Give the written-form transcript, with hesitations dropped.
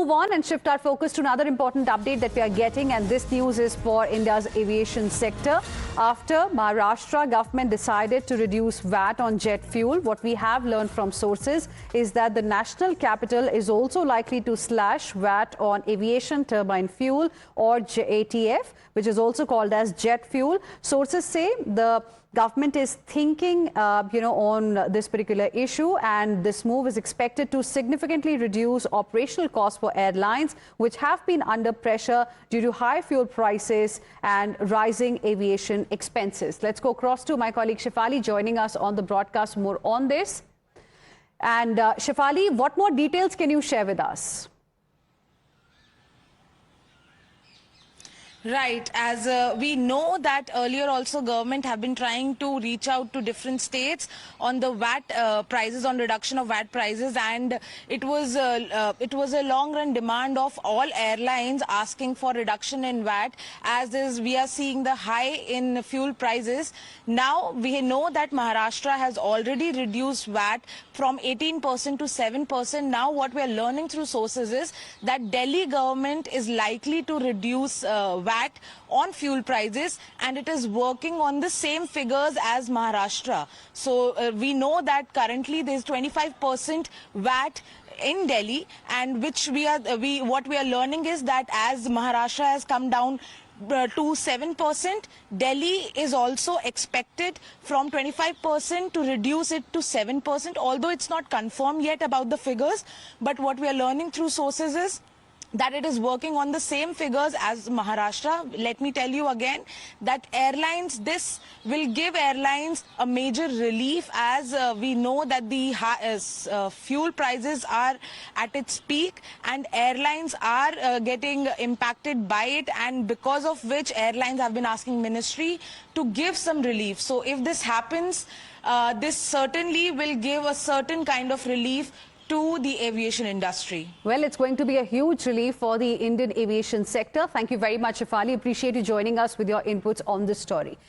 move on and shift our focus to another important update that we are getting, and this news is for India's aviation sector. After Maharashtra government decided to reduce VAT on jet fuel, what we have learned from sources is that the national capital is also likely to slash VAT on aviation turbine fuel, or ATF, which is also called as jet fuel. Sources say the government is thinking, on this particular issue, and this move is expected to significantly reduce operational costs for airlines, which have been under pressure due to high fuel prices and rising aviation expenses. Let's go across to my colleague Shefali joining us on the broadcast more on this. And Shefali, what more details can you share with us? Right, as we know that earlier also government have been trying to reach out to different states on the VAT prices, on reduction of VAT prices, and it was a long run demand of all airlines asking for reduction in VAT, as is we are seeing the high in fuel prices. Now we know that Maharashtra has already reduced VAT from 18% to 7%. Now what we are learning through sources is that Delhi government is likely to reduce VAT on fuel prices, and it is working on the same figures as Maharashtra. So we know that currently there is 25% VAT in Delhi, and which what we are learning is that as Maharashtra has come down to 7%, Delhi is also expected from 25% to reduce it to 7%, although it's not confirmed yet about the figures. But what we are learning through sources is that it is working on the same figures as Maharashtra. Let me tell you again that this will give airlines a major relief, as we know that the fuel prices are at its peak and airlines are getting impacted by it, and because of which airlines have been asking ministry to give some relief. So if this happens, this certainly will give a certain kind of relief to the aviation industry. Well, it's going to be a huge relief for the Indian aviation sector. Thank you very much, Shefali. Appreciate you joining us with your inputs on this story.